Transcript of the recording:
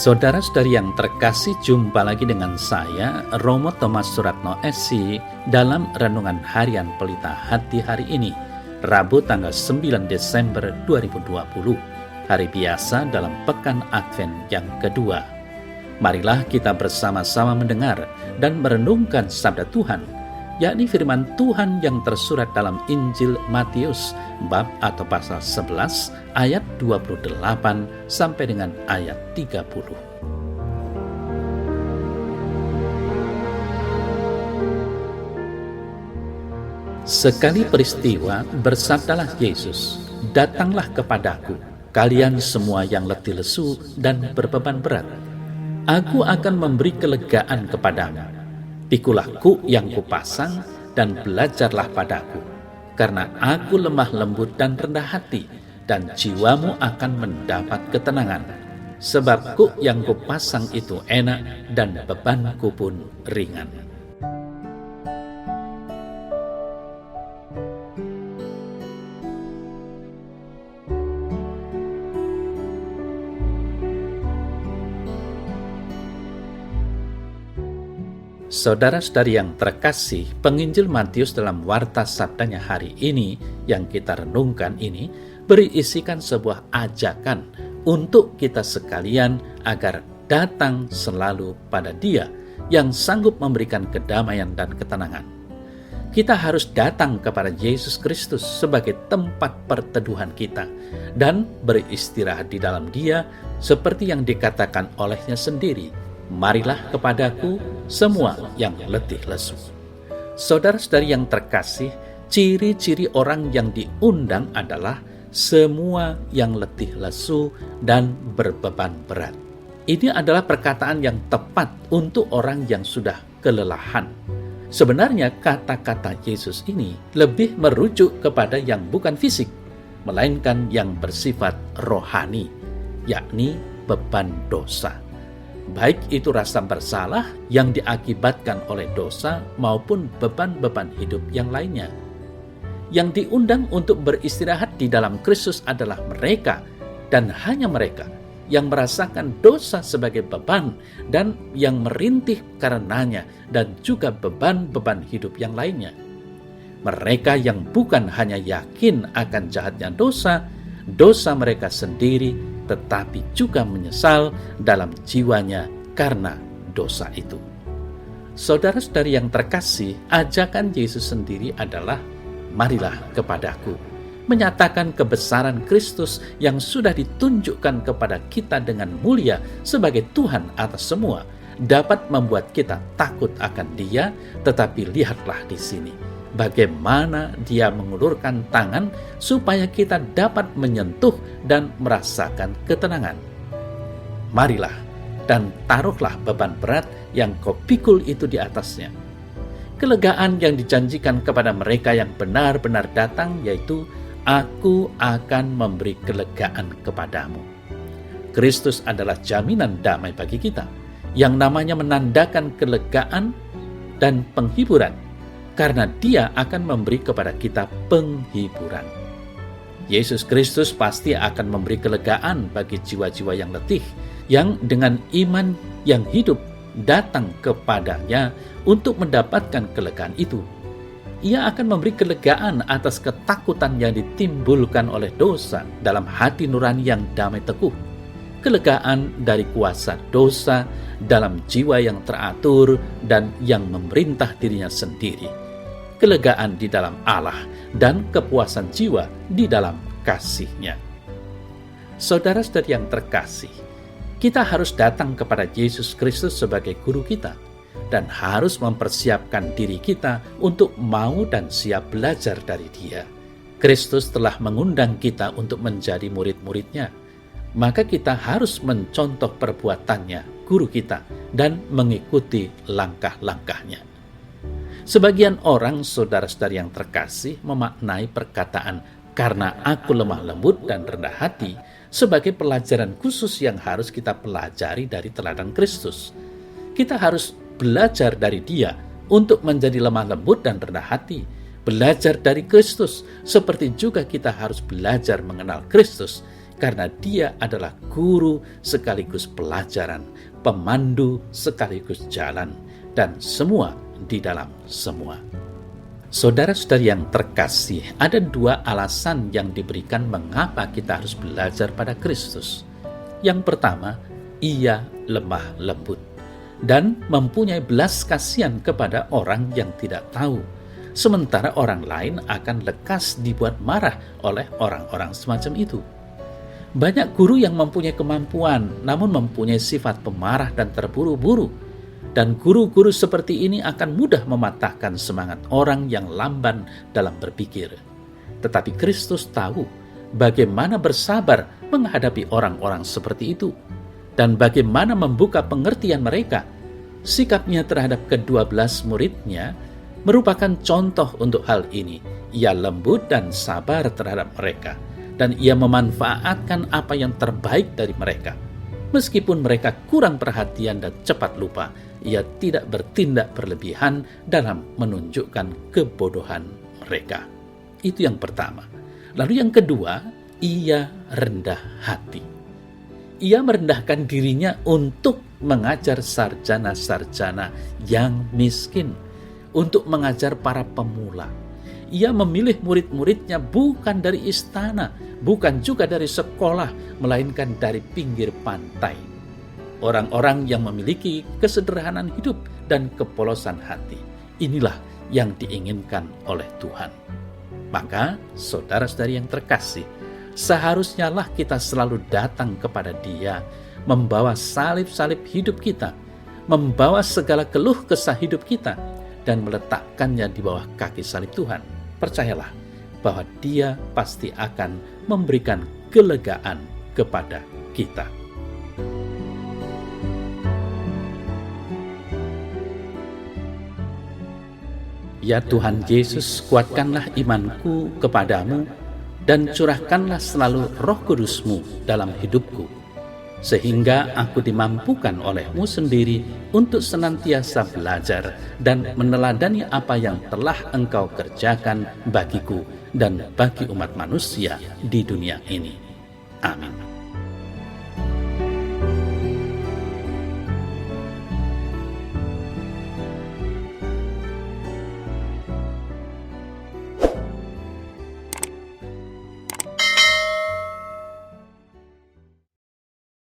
Saudara-saudari yang terkasih, jumpa lagi dengan saya, Romo Thomas Suratno SC, dalam Renungan Harian Pelita Hati hari ini, Rabu tanggal 9 Desember 2020, hari biasa dalam Pekan Advent yang kedua. Marilah kita bersama-sama mendengar dan merenungkan sabda Tuhan, yakni firman Tuhan yang tersurat dalam Injil Matius, bab atau pasal 11, ayat 28 sampai dengan ayat 30. Sekali peristiwa, bersabdalah Yesus, "Datanglah kepadaku, kalian semua yang letih lesu dan berbeban berat. Aku akan memberi kelegaan kepadamu. Pikulah kuk yang kupasang dan belajarlah padaku, karena aku lemah lembut dan rendah hati, dan jiwamu akan mendapat ketenangan. Sebab kuk yang kupasang itu enak dan bebanku pun ringan." Saudara-saudari yang terkasih, penginjil Matius dalam warta sabdanya hari ini yang kita renungkan ini berisikan sebuah ajakan untuk kita sekalian agar datang selalu pada Dia yang sanggup memberikan kedamaian dan ketenangan. Kita harus datang kepada Yesus Kristus sebagai tempat perteduhan kita dan beristirahat di dalam Dia seperti yang dikatakan olehnya sendiri, "Marilah kepadaku semua yang letih lesu." Saudara-saudari yang terkasih, ciri-ciri orang yang diundang adalah semua yang letih lesu dan berbeban berat. Ini adalah perkataan yang tepat untuk orang yang sudah kelelahan. Sebenarnya kata-kata Yesus ini lebih merujuk kepada yang bukan fisik, melainkan yang bersifat rohani, yakni beban dosa. Baik itu rasa bersalah yang diakibatkan oleh dosa maupun beban-beban hidup yang lainnya. Yang diundang untuk beristirahat di dalam Kristus adalah mereka dan hanya mereka yang merasakan dosa sebagai beban dan yang merintih karenanya, dan juga beban-beban hidup yang lainnya. Mereka yang bukan hanya yakin akan jahatnya dosa mereka sendiri, tetapi juga menyesal dalam jiwanya karena dosa itu. Saudara-saudari yang terkasih, ajakan Yesus sendiri adalah "Marilah kepadaku", menyatakan kebesaran Kristus yang sudah ditunjukkan kepada kita dengan mulia sebagai Tuhan atas semua, dapat membuat kita takut akan Dia. Tetapi lihatlah di sini bagaimana Dia mengulurkan tangan supaya kita dapat menyentuh dan merasakan ketenangan. "Marilah dan taruhlah beban berat yang kau pikul itu di atasnya." Kelegaan yang dijanjikan kepada mereka yang benar-benar datang yaitu, "Aku akan memberi kelegaan kepadamu." Kristus adalah jaminan damai bagi kita, yang namanya menandakan kelegaan dan penghiburan, karena Dia akan memberi kepada kita penghiburan. Yesus Kristus pasti akan memberi kelegaan bagi jiwa-jiwa yang letih, yang dengan iman yang hidup datang kepadanya untuk mendapatkan kelegaan itu. Ia akan memberi kelegaan atas ketakutan yang ditimbulkan oleh dosa dalam hati nurani yang damai teguh, kelegaan dari kuasa dosa dalam jiwa yang teratur dan yang memerintah dirinya sendiri, kelegaan di dalam Allah, dan kepuasan jiwa di dalam kasih-Nya. Saudara-saudari yang terkasih, kita harus datang kepada Yesus Kristus sebagai guru kita dan harus mempersiapkan diri kita untuk mau dan siap belajar dari Dia. Kristus telah mengundang kita untuk menjadi murid-murid-Nya, maka kita harus mencontoh perbuatannya, guru kita, dan mengikuti langkah-langkahnya. Sebagian orang, saudara-saudari yang terkasih, memaknai perkataan "karena aku lemah lembut dan rendah hati" sebagai pelajaran khusus yang harus kita pelajari dari teladan Kristus. Kita harus belajar dari Dia untuk menjadi lemah lembut dan rendah hati, belajar dari Kristus, seperti juga kita harus belajar mengenal Kristus karena Dia adalah guru sekaligus pelajaran, pemandu sekaligus jalan, dan semua di dalam semua. Saudara-saudari yang terkasih, ada dua alasan yang diberikan mengapa kita harus belajar pada Kristus. Yang pertama, Ia lemah lembut dan mempunyai belas kasihan kepada orang yang tidak tahu, sementara orang lain akan lekas dibuat marah oleh orang-orang semacam itu. Banyak guru yang mempunyai kemampuan, namun mempunyai sifat pemarah dan terburu-buru. Dan guru-guru seperti ini akan mudah mematahkan semangat orang yang lamban dalam berpikir. Tetapi Kristus tahu bagaimana bersabar menghadapi orang-orang seperti itu, dan bagaimana membuka pengertian mereka. Sikapnya terhadap ke-12 muridnya merupakan contoh untuk hal ini. Ia lembut dan sabar terhadap mereka, dan ia memanfaatkan apa yang terbaik dari mereka. Meskipun mereka kurang perhatian dan cepat lupa, ia tidak bertindak berlebihan dalam menunjukkan kebodohan mereka. Itu yang pertama. Lalu yang kedua, ia rendah hati. Ia merendahkan dirinya untuk mengajar sarjana-sarjana yang miskin, untuk mengajar para pemula. Ia memilih murid-muridnya bukan dari istana, bukan juga dari sekolah, melainkan dari pinggir pantai. Orang-orang yang memiliki kesederhanaan hidup dan kepolosan hati. Inilah yang diinginkan oleh Tuhan. Maka, saudara-saudari yang terkasih, seharusnya lah kita selalu datang kepada Dia, membawa salib-salib hidup kita, membawa segala keluh kesah hidup kita, dan meletakkannya di bawah kaki salib Tuhan. Percayalah bahwa Dia pasti akan memberikan kelegaan kepada kita. Ya Tuhan Yesus, kuatkanlah imanku kepadamu dan curahkanlah selalu Roh Kudus-Mu dalam hidupku, sehingga aku dimampukan oleh-Mu sendiri untuk senantiasa belajar dan meneladani apa yang telah Engkau kerjakan bagiku dan bagi umat manusia di dunia ini. Amin.